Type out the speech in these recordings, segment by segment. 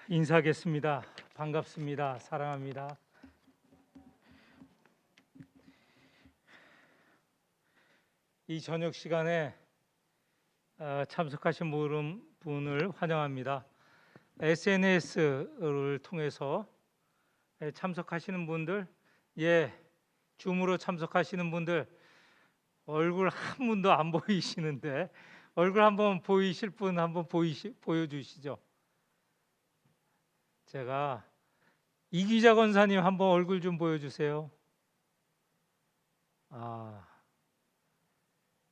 인사하겠습니다. 반갑습니다. 사랑합니다. 이 저녁 시간에 참석하신 모든 분을 환영합니다. SNS를 통해서 참석하시는 분들, 줌으로 참석하시는 분들 얼굴 한 분도 안 보이시는데 얼굴 한번 보이실 분 한번 보여주시죠. 제가 이기자 권사님 한번 얼굴 좀 보여주세요.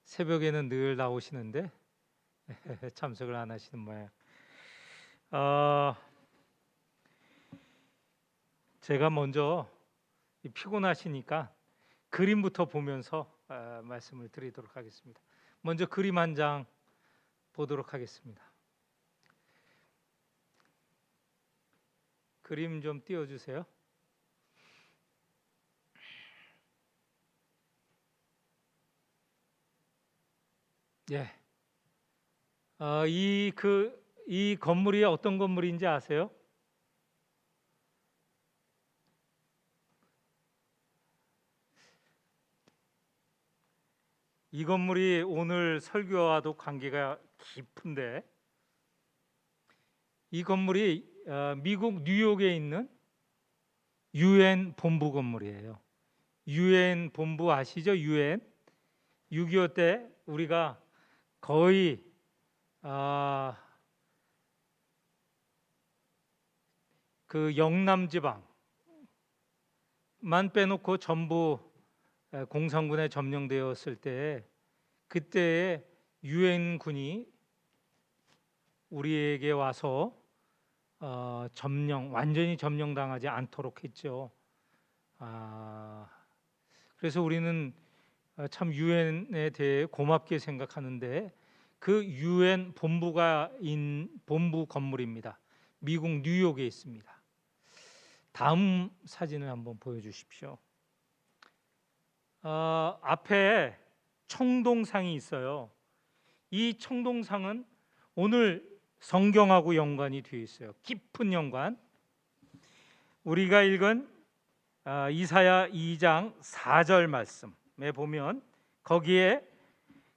새벽에는 늘 나오시는데 참석을 안 하시는 모양. 제가 먼저 피곤하시니까 그림부터 보면서 말씀을 드리도록 하겠습니다. 먼저 그림 한 장 보도록 하겠습니다. 그림 좀 띄워주세요. 이 건물이 어떤 건물인지 아세요? 이 건물이 오늘 설교와도 관계가 깊은데, 이 건물이 미국 뉴욕에 있는 UN 본부 건물이에요. UN 본부 아시죠? UN 6.25 때 우리가 거의 그 영남 지방만 빼놓고 전부 공산군에 점령되었을 때, 그때에 유엔군이 우리에게 와서 완전히 점령당하지 않도록 했죠. 그래서 우리는 참 유엔에 대해 고맙게 생각하는데, 그 유엔 본부가 본부 건물입니다. 미국 뉴욕에 있습니다. 다음 사진을 한번 보여주십시오. 앞에 청동상이 있어요. 이 청동상은 오늘 성경하고 연관이 되어 있어요. 깊은 연관. 우리가 읽은 이사야 2장 4절 말씀에 보면 거기에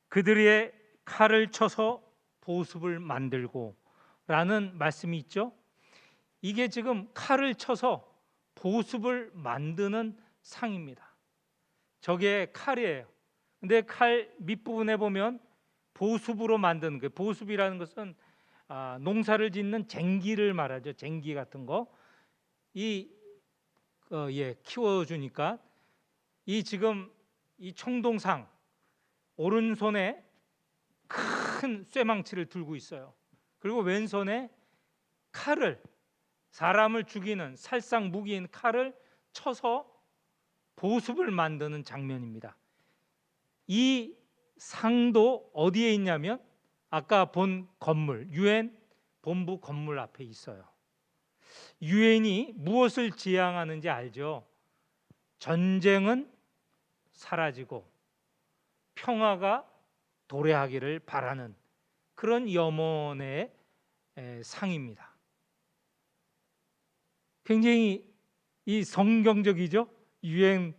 그들의 칼을 쳐서 보습을 만들고 라는 말씀이 있죠. 이게 지금 칼을 쳐서 보습을 만드는 상입니다. 저게 칼이에요. 근데 칼 밑부분에 보면 보습으로 만드는 거, 보습이라는 것은 농사를 짓는 쟁기를 말하죠. 쟁기 같은 거. 키워주니까 지금 이 청동상 오른손에 큰 쇠망치를 들고 있어요. 그리고 왼손에 칼을, 사람을 죽이는 살상 무기인 칼을 쳐서 보습을 만드는 장면입니다. 이 상도 어디에 있냐면 아까 본 건물, UN 본부 건물 앞에 있어요. 유엔이 무엇을 지향하는지 알죠? 전쟁은 사라지고 평화가 도래하기를 바라는 그런 염원의 상입니다. 굉장히 이 성경적이죠? 유엔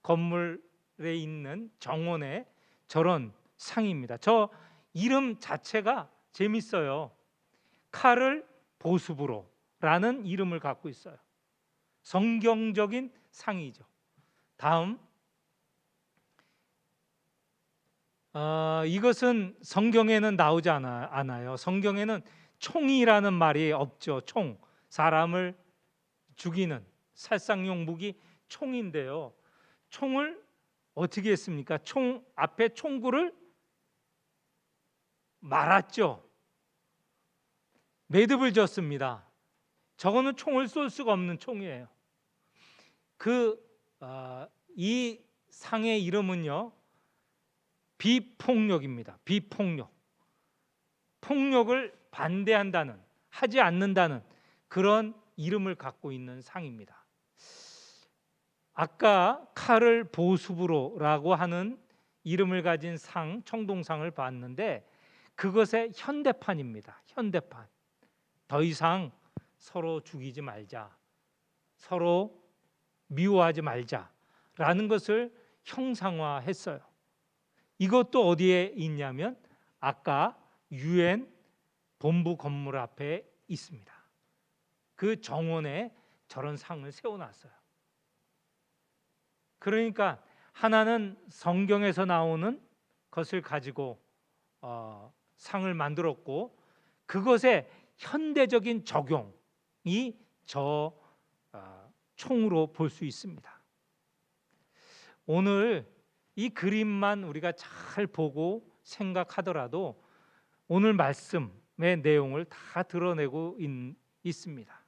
건물에 있는 정원의 저런 상입니다. 저 이름 자체가 재밌어요. 칼을 보습으로 라는 이름을 갖고 있어요. 성경적인 상이죠. 다음, 이것은 성경에는 나오지 않아요. 성경에는 총이라는 말이 없죠. 총, 사람을 죽이는 살상용 무기 총인데요. 총을 어떻게 했습니까? 총 앞에 총구를 말았죠. 매듭을 졌습니다. 저거는 총을 쏠 수가 없는 총이에요. 이 상의 이름은요, 비폭력입니다. 비폭력. 폭력을 반대한다는, 하지 않는다는 그런 이름을 갖고 있는 상입니다. 아까 칼을 보습으로라고 하는 이름을 가진 상, 청동상을 봤는데 그것의 현대판입니다. 현대판. 더 이상 서로 죽이지 말자, 서로 미워하지 말자라는 것을 형상화했어요. 이것도 어디에 있냐면 아까 UN 본부 건물 앞에 있습니다. 그 정원에 저런 상을 세워놨어요. 그러니까 하나는 성경에서 나오는 것을 가지고 상을 만들었고, 그것의 현대적인 적용이 저 총으로 볼 수 있습니다. 오늘 이 그림만 우리가 잘 보고 생각하더라도 오늘 말씀의 내용을 다 드러내고 있습니다.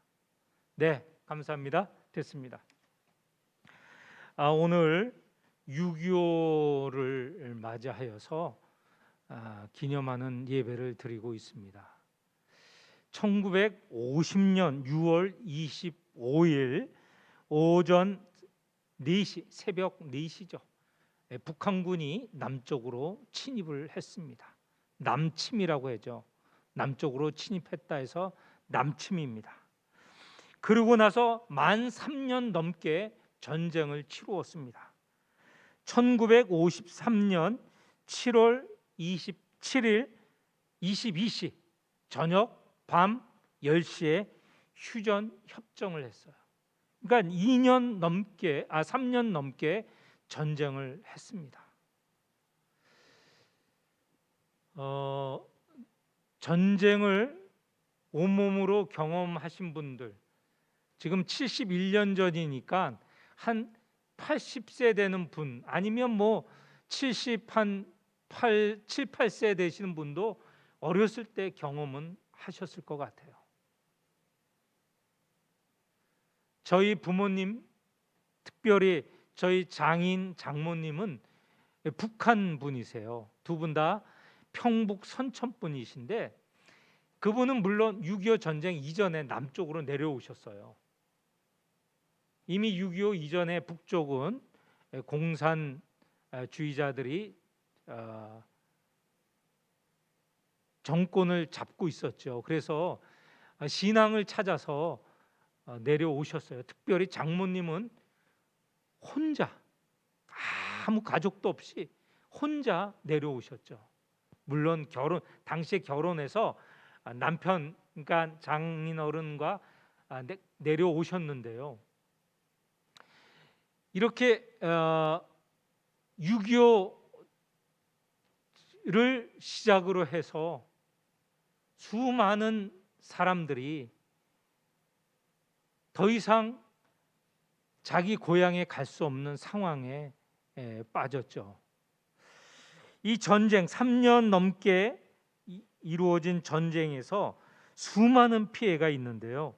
네, 감사합니다. 됐습니다. 오늘 6.25를 맞이하여서 기념하는 예배를 드리고 있습니다. 1950년 6월 25일 오전 4시, 새벽 4시죠. 북한군이 남쪽으로 침입을 했습니다. 남침이라고 하죠. 남쪽으로 침입했다 해서 남침입니다. 그러고 나서 만 3년 넘게 전쟁을 치루었습니다. 1953년 7월 27일 22시 저녁 밤 10시에 휴전 협정을 했어요. 그러니까 3년 넘게 전쟁을 했습니다. 전쟁을 온몸으로 경험하신 분들, 지금 71년 전이니까 한 80세 되는 분, 아니면 뭐 7, 8세 되시는 분도 어렸을 때 경험은 하셨을 것 같아요. 저희 부모님, 특별히 저희 장인, 장모님은 북한 분이세요. 두 분 다 평북 선천 분이신데, 그분은 물론 6.25 전쟁 이전에 남쪽으로 내려오셨어요. 이미 6.25 이전에 북쪽은 공산주의자들이 정권을 잡고 있었죠. 그래서 신앙을 찾아서 내려오셨어요. 특별히 장모님은 혼자, 아무 가족도 없이 혼자 내려오셨죠. 물론 당시에 결혼해서 남편, 그러니까 장인어른과 내려오셨는데요. 이렇게 6.25를 시작으로 해서 수많은 사람들이 더 이상 자기 고향에 갈 수 없는 상황에 빠졌죠. 이 전쟁, 3년 넘게 이루어진 전쟁에서 수많은 피해가 있는데요.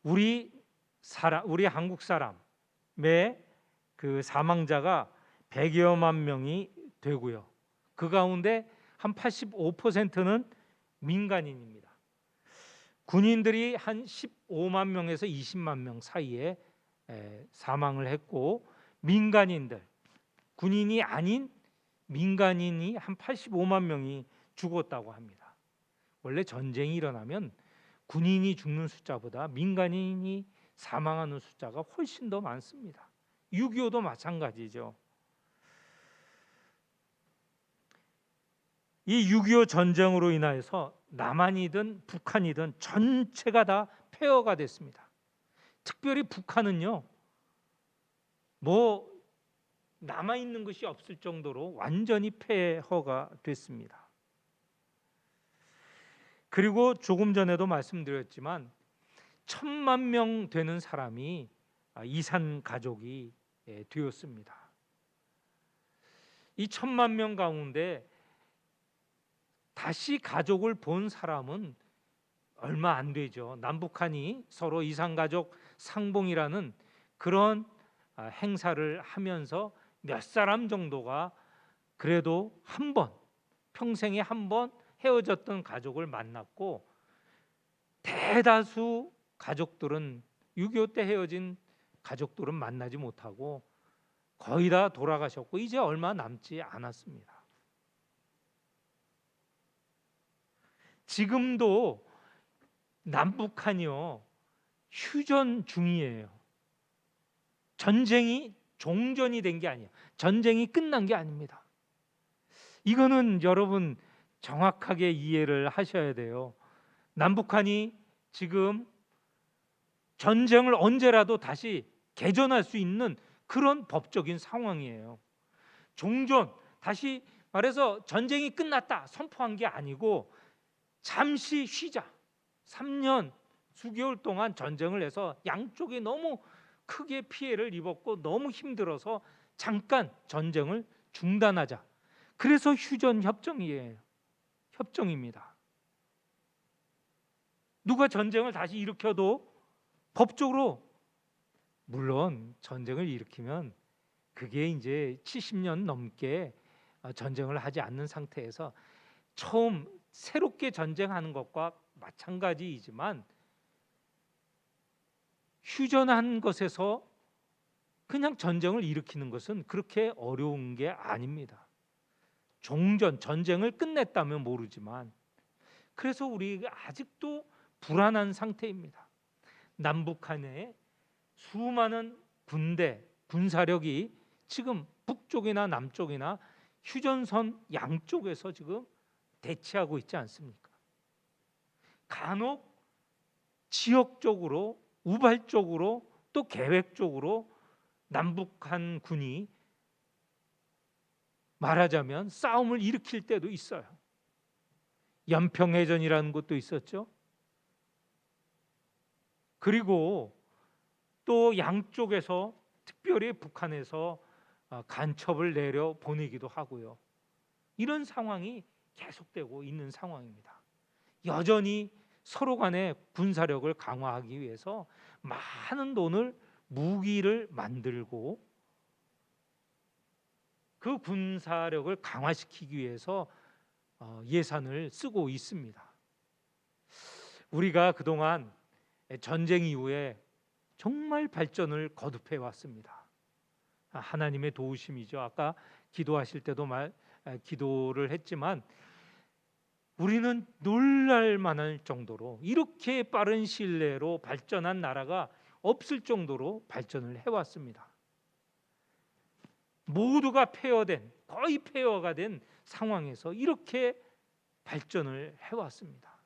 우리 한국 사람의 그 사망자가 100여만 명이 되고요. 그 가운데 한 85%는 민간인입니다. 군인들이 한 15만 명에서 20만 명 사이에 사망을 했고, 민간인들, 군인이 아닌 민간인이 한 85만 명이 죽었다고 합니다. 원래 전쟁이 일어나면 군인이 죽는 숫자보다 민간인이 사망하는 숫자가 훨씬 더 많습니다. 6.25도 마찬가지죠. 이 6.25 전쟁으로 인하여서 남한이든 북한이든 전체가 다 폐허가 됐습니다. 특별히 북한은요, 뭐 남아있는 것이 없을 정도로 완전히 폐허가 됐습니다. 그리고 조금 전에도 말씀드렸지만 1,000만 명 되는 사람이 이산 가족이 되었습니다. 이 1,000만 명 가운데 다시 가족을 본 사람은 얼마 안 되죠. 남북한이 서로 이산가족 상봉이라는 그런 행사를 하면서 몇 사람 정도가 그래도 평생에 한 번 헤어졌던 가족을 만났고, 대다수 가족들은 6.25 때 헤어진 가족들은 만나지 못하고 거의 다 돌아가셨고 이제 얼마 남지 않았습니다. 지금도 남북한이요, 휴전 중이에요. 전쟁이 종전이 된 게 아니에요. 전쟁이 끝난 게 아닙니다. 이거는 여러분 정확하게 이해를 하셔야 돼요. 남북한이 지금 전쟁을 언제라도 다시 개전할 수 있는 그런 법적인 상황이에요. 종전, 다시 말해서 전쟁이 끝났다 선포한 게 아니고 잠시 쉬자. 3년 수개월 동안 전쟁을 해서 양쪽이 너무 크게 피해를 입었고 너무 힘들어서 잠깐 전쟁을 중단하자. 그래서 휴전 협정이에요. 협정입니다. 누가 전쟁을 다시 일으켜도 법적으로, 물론 전쟁을 일으키면 그게 이제 70년 넘게 전쟁을 하지 않는 상태에서 처음 새롭게 전쟁하는 것과 마찬가지이지만, 휴전한 것에서 그냥 전쟁을 일으키는 것은 그렇게 어려운 게 아닙니다. 종전, 전쟁을 끝냈다면 모르지만, 그래서 우리가 아직도 불안한 상태입니다. 남북한의 수많은 군대, 군사력이 지금 북쪽이나 남쪽이나 휴전선 양쪽에서 지금 대치하고 있지 않습니까? 간혹 지역적으로, 우발적으로, 또 계획적으로 남북한 군이 말하자면 싸움을 일으킬 때도 있어요. 연평해전이라는 것도 있었죠. 그리고 또 양쪽에서 특별히 북한에서 간첩을 내려 보내기도 하고요. 이런 상황이 계속되고 있는 상황입니다. 여전히 서로 간의 군사력을 강화하기 위해서 많은 돈을, 무기를 만들고 그 군사력을 강화시키기 위해서 예산을 쓰고 있습니다. 우리가 그동안 전쟁 이후에 정말 발전을 거듭해 왔습니다. 하나님의 도우심이죠. 아까 기도하실 때도 기도를 했지만, 우리는 놀랄 만할 정도로 이렇게 빠른 시일 내로 발전한 나라가 없을 정도로 발전을 해왔습니다. 모두가 폐허된, 거의 폐허가 된 상황에서 이렇게 발전을 해왔습니다.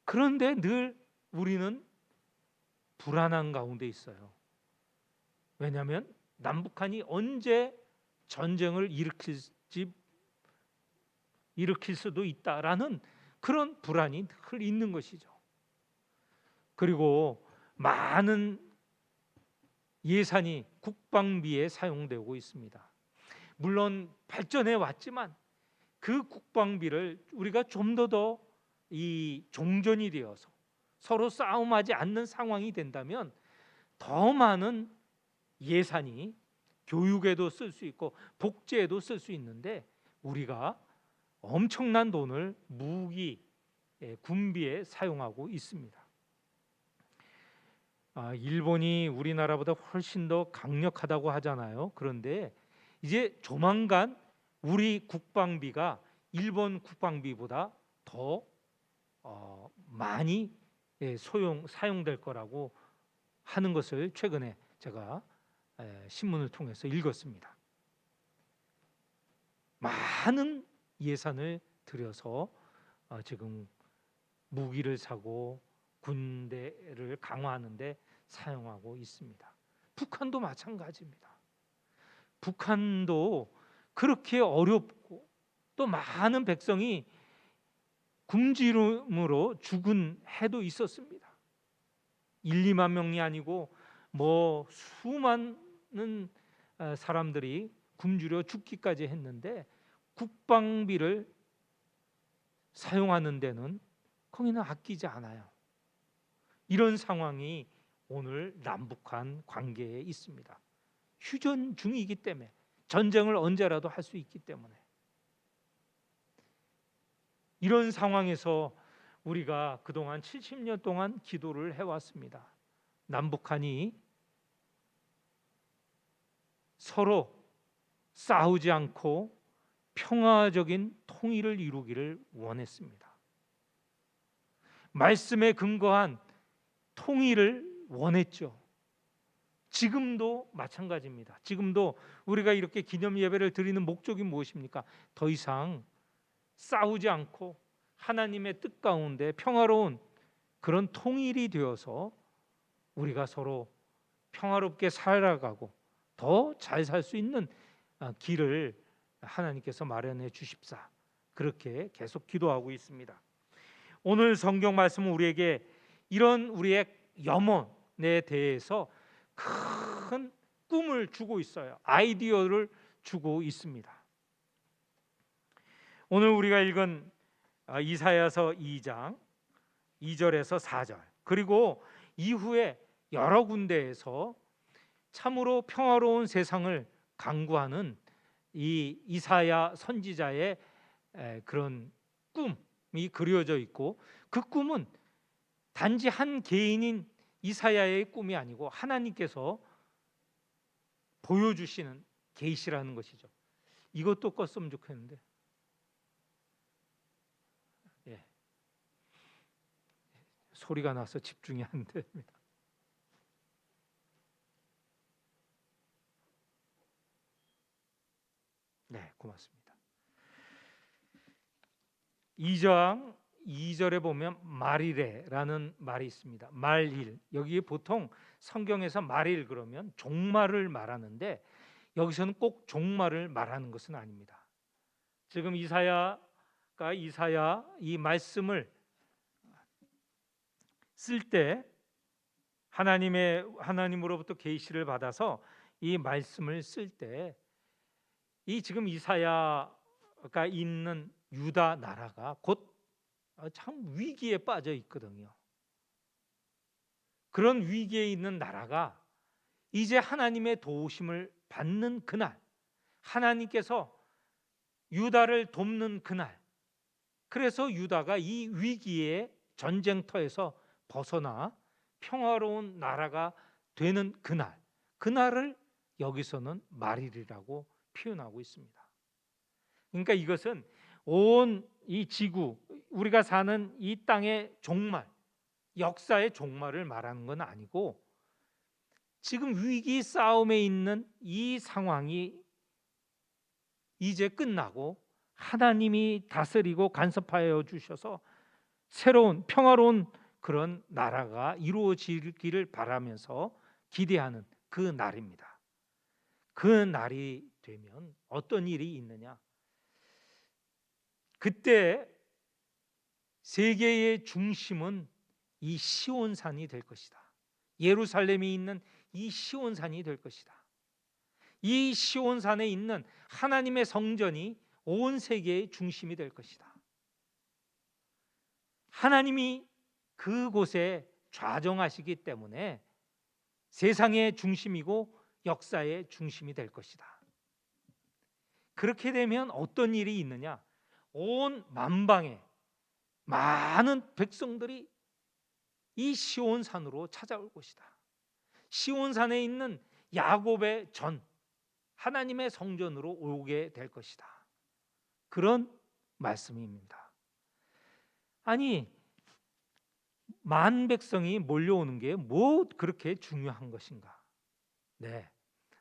그런데 늘 우리는 불안한 가운데 있어요. 왜냐하면 남북한이 언제 전쟁을 일으킬 수도 있다라는 그런 불안이 늘 있는 것이죠. 그리고 많은 예산이 국방비에 사용되고 있습니다. 물론 발전해 왔지만 그 국방비를 우리가 좀 더 이 종전이 되어서 서로 싸움하지 않는 상황이 된다면 더 많은 예산이 교육에도 쓸 수 있고 복지에도 쓸 수 있는데, 우리가 엄청난 돈을 무기, 군비에 사용하고 있습니다. 일본이 우리나라보다 훨씬 더 강력하다고 하잖아요. 그런데 이제 조만간 우리 국방비가 일본 국방비보다 더 많이 사용될 거라고 하는 것을 최근에 제가 신문을 통해서 읽었습니다. 많은 예산을 들여서 지금 무기를 사고 군대를 강화하는 데 사용하고 있습니다. 북한도 마찬가지입니다. 북한도 그렇게 어렵고 또 많은 백성이 굶주림으로 죽은 해도 있었습니다. 1, 2만 명이 아니고 수많은 사람들이 굶주려 죽기까지 했는데, 국방비를 사용하는 데는 거기는 아끼지 않아요. 이런 상황이 오늘 남북한 관계에 있습니다. 휴전 중이기 때문에, 전쟁을 언제라도 할 수 있기 때문에. 이런 상황에서 우리가 그동안 70년 동안 기도를 해왔습니다. 남북한이 서로 싸우지 않고 평화적인 통일을 이루기를 원했습니다. 말씀에 근거한 통일을 원했죠. 지금도 마찬가지입니다. 지금도 우리가 이렇게 기념 예배를 드리는 목적이 무엇입니까? 더 이상 싸우지 않고 하나님의 뜻 가운데 평화로운 그런 통일이 되어서 우리가 서로 평화롭게 살아가고 더 잘 살 수 있는 길을 하나님께서 마련해 주십사, 그렇게 계속 기도하고 있습니다. 오늘 성경 말씀은 우리에게 이런 우리의 염원에 대해서 큰 꿈을 주고 있어요. 아이디어를 주고 있습니다. 오늘 우리가 읽은 이사야서 2장 2절에서 4절, 그리고 이후에 여러 군데에서 참으로 평화로운 세상을 강구하는 이 이사야 선지자의 그런 꿈이 그려져 있고, 그 꿈은 단지 한 개인인 이사야의 꿈이 아니고 하나님께서 보여주시는 계시라는 것이죠. 이것도 껐으면 좋겠는데, 소리가 나서 집중이 안 됩니다. 네, 고맙습니다. 2장 2절에 보면 말이래라는 말이 있습니다. 말일, 여기 보통 성경에서 말일 그러면 종말을 말하는데 여기서는 꼭 종말을 말하는 것은 아닙니다. 지금 이사야 이 말씀을 쓸 때 하나님으로부터 계시를 받아서 이 말씀을 쓸 때 이 지금 이사야가 있는 유다 나라가 곧 참 위기에 빠져 있거든요. 그런 위기에 있는 나라가 이제 하나님의 도우심을 받는 그날, 하나님께서 유다를 돕는 그날, 그래서 유다가 이 위기의 전쟁터에서 벗어나 평화로운 나라가 되는 그날, 그날을 여기서는 말일이라고 표현하고 있습니다. 그러니까 이것은 온 이 지구, 우리가 사는 이 땅의 종말, 역사의 종말을 말하는 건 아니고, 지금 위기 싸움에 있는 이 상황이 이제 끝나고 하나님이 다스리고 간섭하여 주셔서 새로운 평화로운 그런 나라가 이루어지기를 바라면서 기대하는 그 날입니다. 그 날이 되면 어떤 일이 있느냐? 그때 세계의 중심은 이 시온산이 될 것이다. 예루살렘이 있는 이 시온산이 될 것이다. 이 시온산에 있는 하나님의 성전이 온 세계의 중심이 될 것이다. 하나님이 그곳에 좌정하시기 때문에 세상의 중심이고 역사의 중심이 될 것이다. 그렇게 되면 어떤 일이 있느냐? 온 만방에 많은 백성들이 이 시온산으로 찾아올 것이다. 시온산에 있는 야곱의 전, 하나님의 성전으로 오게 될 것이다. 그런 말씀입니다. 아니, 만 백성이 몰려오는 게 뭐 그렇게 중요한 것인가? 네,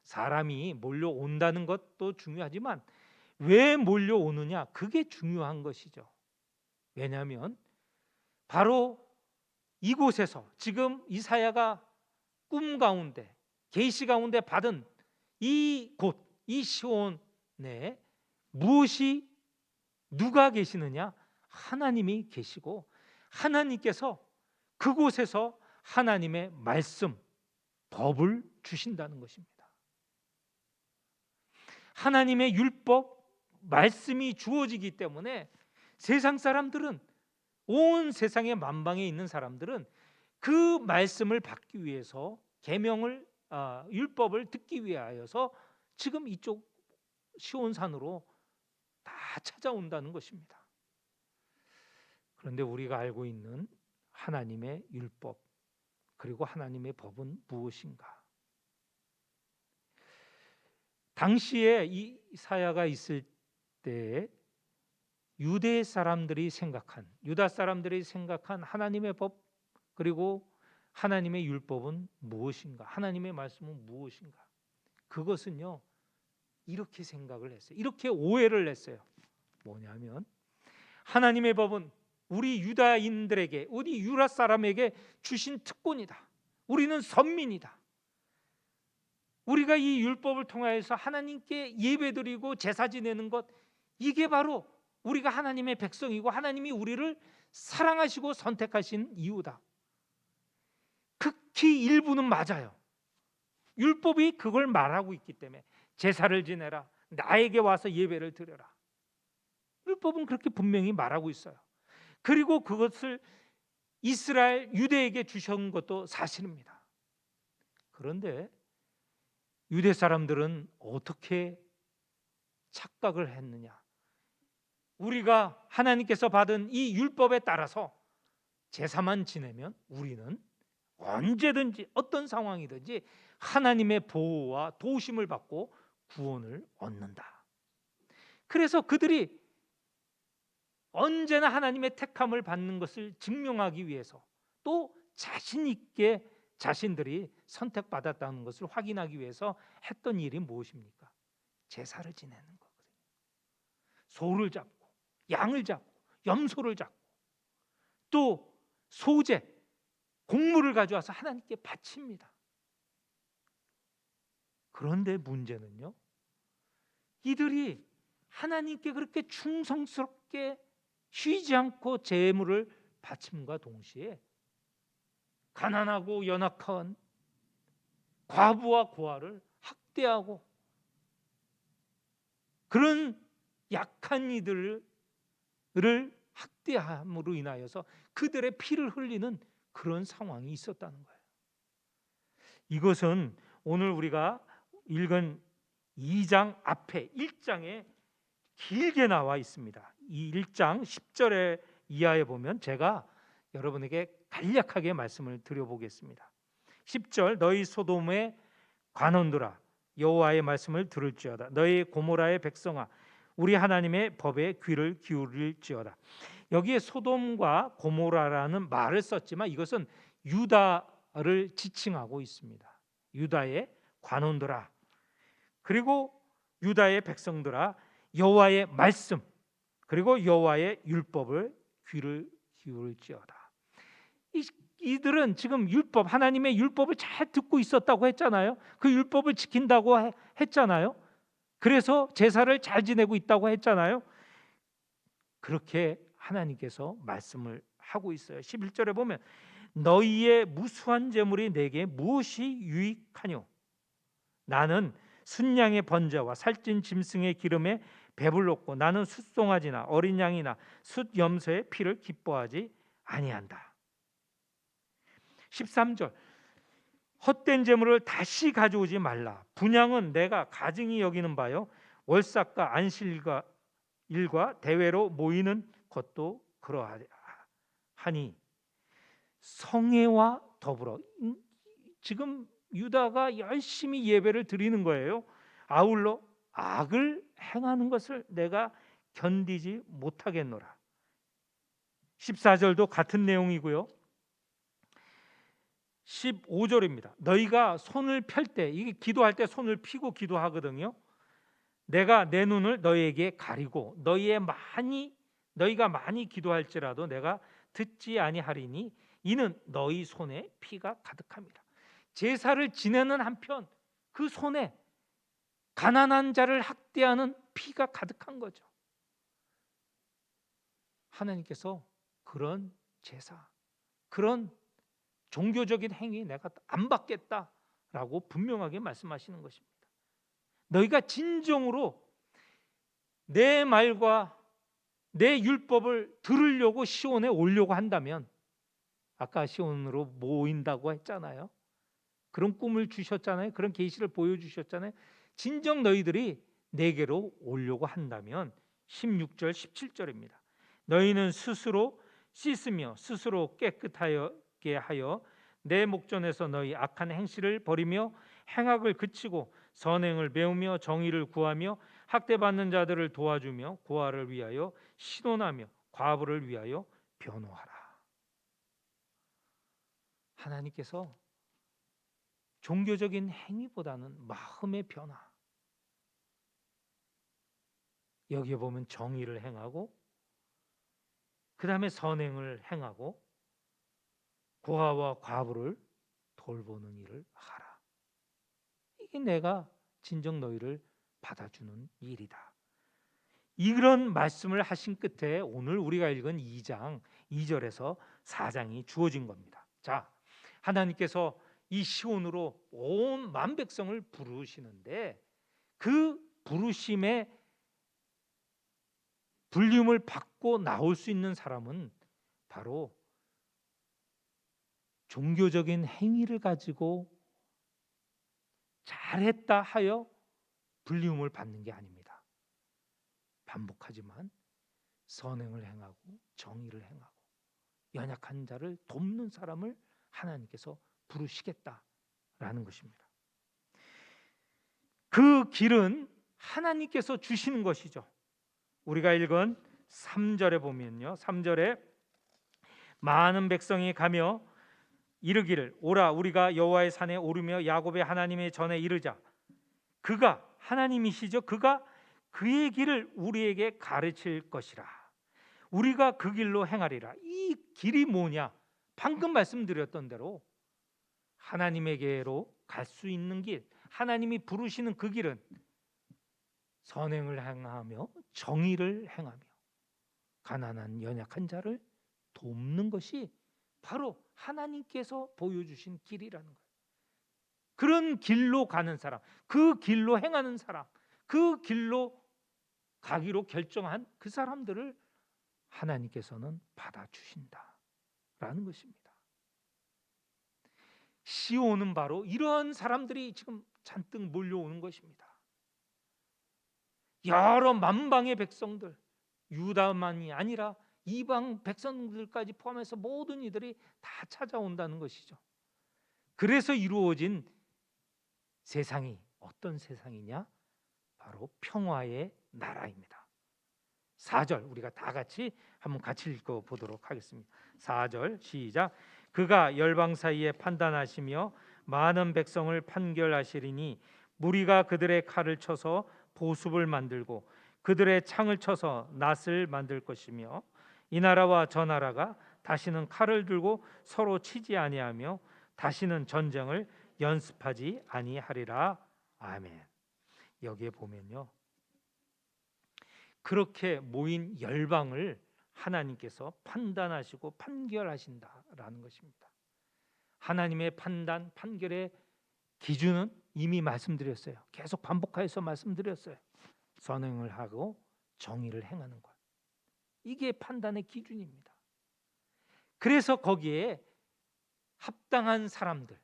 사람이 몰려온다는 것도 중요하지만 왜 몰려오느냐, 그게 중요한 것이죠. 왜냐하면 바로 이곳에서 지금 이사야가 꿈 가운데, 계시 가운데 받은 이곳, 이 시온에 무엇이, 누가 계시느냐? 하나님이 계시고, 하나님께서 그곳에서 하나님의 말씀, 법을 주신다는 것입니다. 하나님의 율법, 말씀이 주어지기 때문에 세상 사람들은, 온 세상의 만방에 있는 사람들은 그 말씀을 받기 위해서, 계명을, 율법을 듣기 위하여서 지금 이쪽 시온산으로 다 찾아온다는 것입니다. 그런데 우리가 알고 있는 하나님의 율법, 그리고 하나님의 법은 무엇인가? 당시에 이사야가 있을 때 유다 사람들이 생각한 하나님의 법, 그리고 하나님의 율법은 무엇인가? 하나님의 말씀은 무엇인가? 그것은요, 이렇게 생각을 했어요. 이렇게 오해를 했어요. 뭐냐면 하나님의 법은 우리 유다인들에게, 우리 유다 사람에게 주신 특권이다. 우리는 선민이다. 우리가 이 율법을 통하여서 하나님께 예배드리고 제사 지내는 것, 이게 바로 우리가 하나님의 백성이고 하나님이 우리를 사랑하시고 선택하신 이유다. 극히 일부는 맞아요. 율법이 그걸 말하고 있기 때문에 제사를 지내라, 나에게 와서 예배를 드려라, 율법은 그렇게 분명히 말하고 있어요. 그리고 그것을 이스라엘 유대에게 주신 것도 사실입니다. 그런데 유대 사람들은 어떻게 착각을 했느냐? 우리가 하나님께서 받은 이 율법에 따라서 제사만 지내면 우리는 언제든지 어떤 상황이든지 하나님의 보호와 도우심을 받고 구원을 얻는다. 그래서 그들이 언제나 하나님의 택함을 받는 것을 증명하기 위해서, 또 자신 있게 자신들이 선택받았다는 것을 확인하기 위해서 했던 일이 무엇입니까? 제사를 지내는 거거든요. 소를 잡고, 양을 잡고, 염소를 잡고, 또 소제, 곡물을 가져와서 하나님께 바칩니다. 그런데 문제는요, 이들이 하나님께 그렇게 충성스럽게 쉬지 않고 제물을 바침과 동시에 가난하고 연약한 과부와 고아를 학대하고, 그런 약한 이들을 학대함으로 인하여서 그들의 피를 흘리는 그런 상황이 있었다는 거예요. 이것은 오늘 우리가 읽은 2장 앞에 1장에 길게 나와 있습니다. 이 1장 10절에 이하에 보면 제가 여러분에게 간략하게 말씀을 드려보겠습니다. 10절, 너희 소돔의 관원들아 여호와의 말씀을 들을지어다. 너희 고모라의 백성아 우리 하나님의 법에 귀를 기울일지어다. 여기에 소돔과 고모라라는 말을 썼지만 이것은 유다를 지칭하고 있습니다. 유다의 관원들아, 그리고 유다의 백성들아 여호와의 말씀, 그리고 여호와의 율법을 귀를 기울일지어다. 이들은 지금 율법, 하나님의 율법을 잘 듣고 있었다고 했잖아요. 그 율법을 지킨다고 했잖아요. 그래서 제사를 잘 지내고 있다고 했잖아요. 그렇게 하나님께서 말씀을 하고 있어요. 11절에 보면 너희의 무수한 재물이 내게 무엇이 유익하뇨? 나는 순양의 번제와 살찐 짐승의 기름에 배불렀고 나는 숫송아지나 어린 양이나 숫염소의 피를 기뻐하지 아니한다. 13절, 헛된 재물을 다시 가져오지 말라. 분향은 내가 가증히 여기는 바요 월삭과 안식일과 대회로 모이는 것도 그러하니. 성회와 더불어, 지금 유다가 열심히 예배를 드리는 거예요. 아울러 악을 행하는 것을 내가 견디지 못하겠노라. 14절도 같은 내용이고요. 15절입니다. 너희가 손을 펼 때, 이게 기도할 때 손을 펴고 기도하거든요. 내가 내 눈을 너희에게 가리고 너희가 많이 기도할지라도 내가 듣지 아니하리니 이는 너희 손에 피가 가득합니다. 제사를 지내는 한편 그 손에 가난한 자를 학대하는 피가 가득한 거죠. 하나님께서 그런 제사, 그런 종교적인 행위 내가 안 받겠다라고 분명하게 말씀하시는 것입니다. 너희가 진정으로 내 말과 내 율법을 들으려고 시온에 오려고 한다면, 아까 시온으로 모인다고 했잖아요. 그런 꿈을 주셨잖아요. 그런 계시를 보여주셨잖아요. 진정 너희들이 내게로 오려고 한다면 16절 17절입니다. 너희는 스스로 씻으며 스스로 깨끗하게 하여 내 목전에서 너희 악한 행실을 버리며 행악을 그치고 선행을 배우며 정의를 구하며 학대받는 자들을 도와주며 고아를 위하여 신원하며 과부를 위하여 변호하라. 하나님께서 종교적인 행위보다는 마음의 변화, 여기에 보면 정의를 행하고 그 다음에 선행을 행하고 고아와 과부를 돌보는 일을 하라. 이게 내가 진정 너희를 받아주는 일이다. 이런 말씀을 하신 끝에 오늘 우리가 읽은 2장 2절에서 4장이 주어진 겁니다. 자, 하나님께서 이 시온으로 온 만백성을 부르시는데 그 부르심에 불림을 받고 나올 수 있는 사람은 바로 종교적인 행위를 가지고 잘했다 하여 불림을 받는 게 아닙니다. 반복하지만 선행을 행하고 정의를 행하고 연약한 자를 돕는 사람을 하나님께서 부르시겠다라는 것입니다. 그 길은 하나님께서 주시는 것이죠. 우리가 읽은 3절에 보면요, 3절에 많은 백성이 가며 이르기를 오라 우리가 여호와의 산에 오르며 야곱의 하나님의 전에 이르자. 그가 하나님이시죠. 그가 그의 길을 우리에게 가르칠 것이라. 우리가 그 길로 행하리라. 이 길이 뭐냐? 방금 말씀드렸던 대로 하나님에게로 갈 수 있는 길, 하나님이 부르시는 그 길은 선행을 행하며 정의를 행하며 가난한 연약한 자를 돕는 것이 바로 하나님께서 보여주신 길이라는 거예요. 그런 길로 가는 사람, 그 길로 행하는 사람, 그 길로 가기로 결정한 그 사람들을 하나님께서는 받아주신다라는 것입니다. 시온은 바로 이런 사람들이 지금 잔뜩 몰려오는 것입니다. 여러 만방의 백성들, 유다만이 아니라 이방 백성들까지 포함해서 모든 이들이 다 찾아온다는 것이죠. 그래서 이루어진 세상이 어떤 세상이냐? 바로 평화의 나라입니다. 4절 우리가 다 같이 한번 같이 읽어 보도록 하겠습니다. 4절 시작. 그가 열방 사이에 판단하시며 많은 백성을 판결하시리니 무리가 그들의 칼을 쳐서 보습을 만들고 그들의 창을 쳐서 낫을 만들 것이며 이 나라와 저 나라가 다시는 칼을 들고 서로 치지 아니하며 다시는 전쟁을 연습하지 아니하리라. 아멘. 여기에 보면요, 그렇게 모인 열방을 하나님께서 판단하시고 판결하신다라는 것입니다. 하나님의 판단, 판결의 기준은 이미 말씀드렸어요. 계속 반복해서 말씀드렸어요. 선행을 하고 정의를 행하는 것, 이게 판단의 기준입니다. 그래서 거기에 합당한 사람들,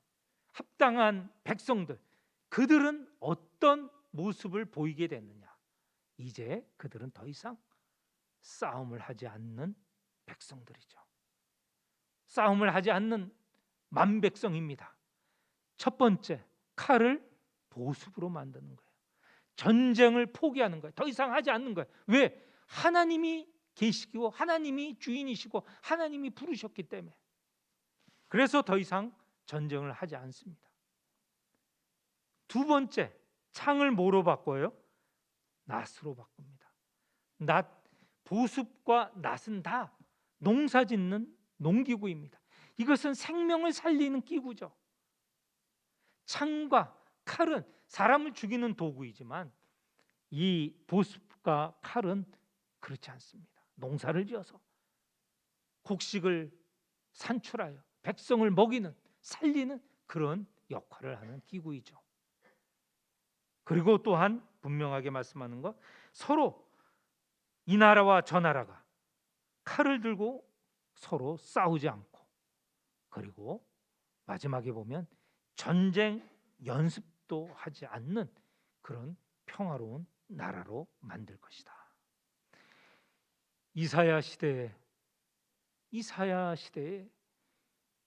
합당한 백성들, 그들은 어떤 모습을 보이게 됐느냐? 이제 그들은 더 이상 싸움을 하지 않는 백성들이죠. 싸움을 하지 않는 만백성입니다. 첫 번째, 칼을 보습으로 만드는 거예요. 전쟁을 포기하는 거예요. 더 이상 하지 않는 거예요. 왜? 하나님이 계시고 하나님이 주인이시고 하나님이 부르셨기 때문에. 그래서 더 이상 전쟁을 하지 않습니다. 두 번째, 창을 뭐로 바꿔요? 낫으로 바꿉니다. 낫, 보습과 낫은 다 농사짓는 농기구입니다. 이것은 생명을 살리는 기구죠. 창과 칼은 사람을 죽이는 도구이지만 이 보습과 칼은 그렇지 않습니다. 농사를 지어서 곡식을 산출하여 백성을 먹이는, 살리는 그런 역할을 하는 기구이죠. 그리고 또한 분명하게 말씀하는 것, 서로 이 나라와 저 나라가 칼을 들고 서로 싸우지 않고, 그리고 마지막에 보면 전쟁 연습도 하지 않는 그런 평화로운 나라로 만들 것이다. 이사야 시대에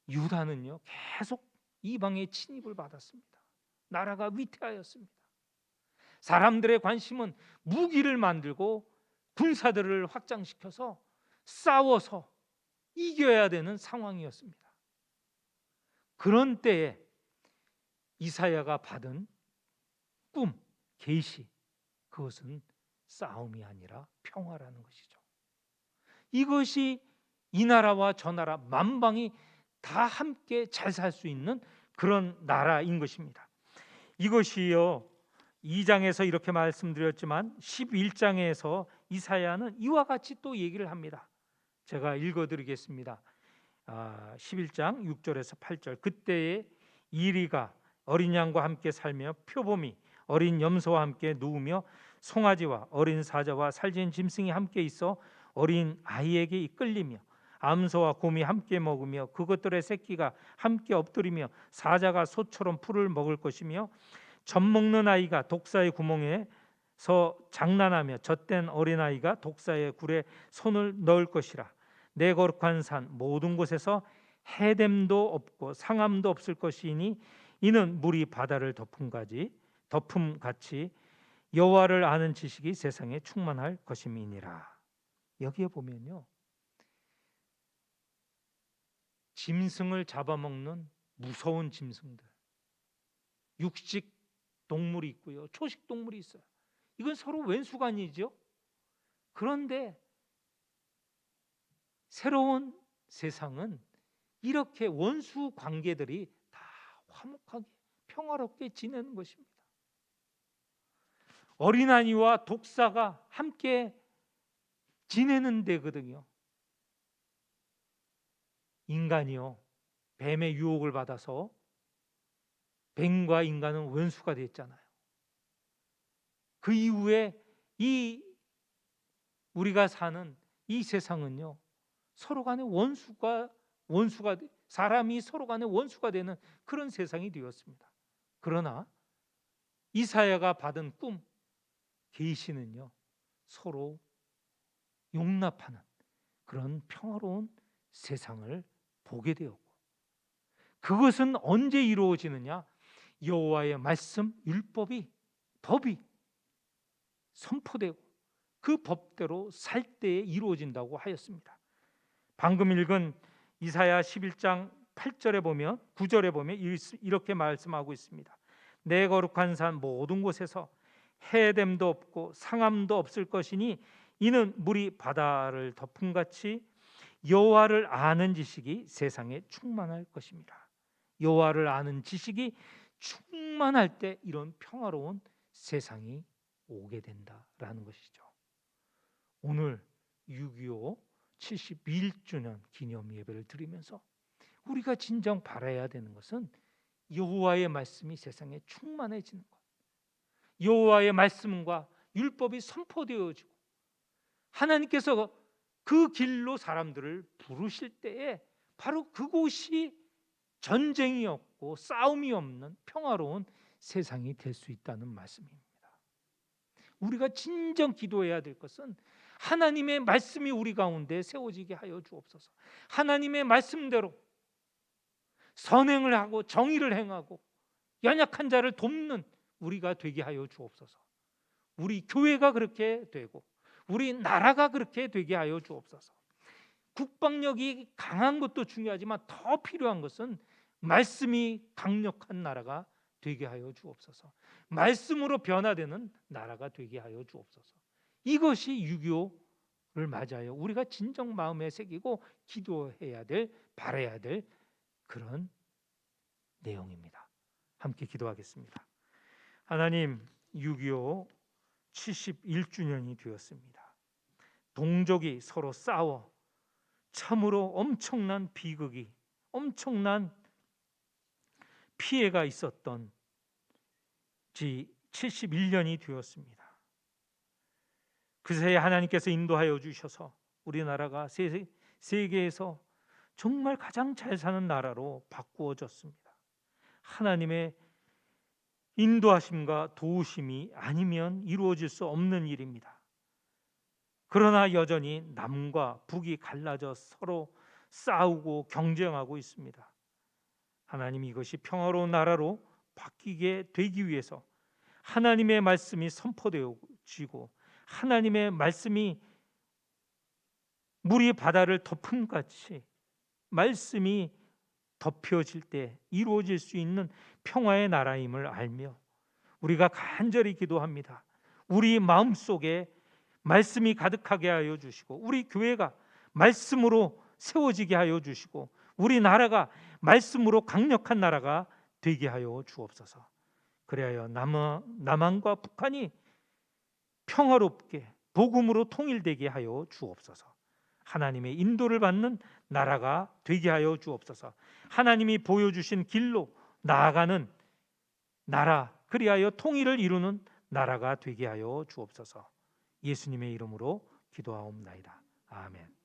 유다는요 계속 이방의 침입을 받았습니다. 나라가 위태하였습니다. 사람들의 관심은 무기를 만들고 군사들을 확장시켜서 싸워서 이겨야 되는 상황이었습니다. 그런 때에 이사야가 받은 꿈, 계시, 그것은 싸움이 아니라 평화라는 것이죠. 이것이 이 나라와 저 나라 만방이 다 함께 잘 살 수 있는 그런 나라인 것입니다. 이것이요, 2장에서 이렇게 말씀드렸지만 11장에서 이사야는 이와 같이 또 얘기를 합니다. 제가 읽어드리겠습니다. 11장 6절에서 8절. 그때에 이리가 어린 양과 함께 살며 표범이 어린 염소와 함께 누우며 송아지와 어린 사자와 살진 짐승이 함께 있어 어린 아이에게 이끌리며 암소와 곰이 함께 먹으며 그것들의 새끼가 함께 엎드리며 사자가 소처럼 풀을 먹을 것이며 젖 먹는 아이가 독사의 구멍에서 장난하며 젖된 어린아이가 독사의 굴에 손을 넣을 것이라. 내 거룩한 산 모든 곳에서 해됨도 없고 상함도 없을 것이니 이는 물이 바다를 덮음같이 여호와를 아는 지식이 세상에 충만할 것임이니라. 여기에 보면요, 짐승을 잡아먹는 무서운 짐승들, 육식 동물이 있고요, 초식 동물이 있어요. 이건 서로 왼수관이죠. 그런데 새로운 세상은 이렇게 원수 관계들이 다 화목하게 평화롭게 지내는 것입니다. 어린아이와 독사가 함께 지내는 데거든요. 인간이요, 뱀의 유혹을 받아서 뱀과 인간은 원수가 됐잖아요. 그 이후에 우리가 사는 이 세상은요, 서로 간에 원수가 사람이 서로 간에 원수가 되는 그런 세상이 되었습니다. 그러나 이사야가 받은 꿈, 계시는요, 서로 용납하는 그런 평화로운 세상을 보게 되었고, 그것은 언제 이루어지느냐? 여호와의 말씀, 법이 선포되고 그 법대로 살 때에 이루어진다고 하였습니다. 방금 읽은 이사야 11장 8절에 보면 9절에 보면 이렇게 말씀하고 있습니다. 내 거룩한 산 모든 곳에서 해됨도 없고 상함도 없을 것이니 이는 물이 바다를 덮음같이 여호와를 아는 지식이 세상에 충만할 것입니다. 여호와를 아는 지식이 충만할 때 이런 평화로운 세상이 오게 된다라는 것이죠. 오늘 6.25 71주년 기념 예배를 드리면서 우리가 진정 바라야 되는 것은 여호와의 말씀이 세상에 충만해지는 것, 여호와의 말씀과 율법이 선포되어지고 하나님께서 그 길로 사람들을 부르실 때에 바로 그곳이 전쟁이 없고 싸움이 없는 평화로운 세상이 될 수 있다는 말씀입니다. 우리가 진정 기도해야 될 것은 하나님의 말씀이 우리 가운데 세워지게 하여 주옵소서. 하나님의 말씀대로 선행을 하고 정의를 행하고 연약한 자를 돕는 우리가 되게 하여 주옵소서. 우리 교회가 그렇게 되고 우리 나라가 그렇게 되게 하여 주옵소서. 국방력이 강한 것도 중요하지만 더 필요한 것은 말씀이 강력한 나라가 되게 하여 주옵소서. 말씀으로 변화되는 나라가 되게 하여 주옵소서. 이것이 6.25를 맞아요. 우리가 진정 마음에 새기고 기도해야 될, 바라야 될 그런 내용입니다. 함께 기도하겠습니다. 하나님, 6.25 71주년이 되었습니다. 동족이 서로 싸워 참으로 엄청난 비극이, 엄청난 피해가 있었던 지 71년이 되었습니다. 그새에 하나님께서 인도하여 주셔서 우리나라가 세계에서 정말 가장 잘 사는 나라로 바꾸어졌습니다. 하나님의 인도하심과 도우심이 아니면 이루어질 수 없는 일입니다. 그러나 여전히 남과 북이 갈라져 서로 싸우고 경쟁하고 있습니다. 하나님, 이것이 평화로운 나라로 바뀌게 되기 위해서 하나님의 말씀이 선포되어지고 하나님의 말씀이 물이 바다를 덮은 같이 말씀이 덮여질 때 이루어질 수 있는 평화의 나라임을 알며 우리가 간절히 기도합니다. 우리 마음속에 말씀이 가득하게 하여 주시고 우리 교회가 말씀으로 세워지게 하여 주시고 우리 나라가 말씀으로 강력한 나라가 되게 하여 주옵소서. 그리하여 남한과 북한이 평화롭게 복음으로 통일되게 하여 주옵소서. 하나님의 인도를 받는 나라가 되게 하여 주옵소서. 하나님이 보여주신 길로 나아가는 나라, 그리하여 통일을 이루는 나라가 되게 하여 주옵소서. 예수님의 이름으로 기도하옵나이다. 아멘.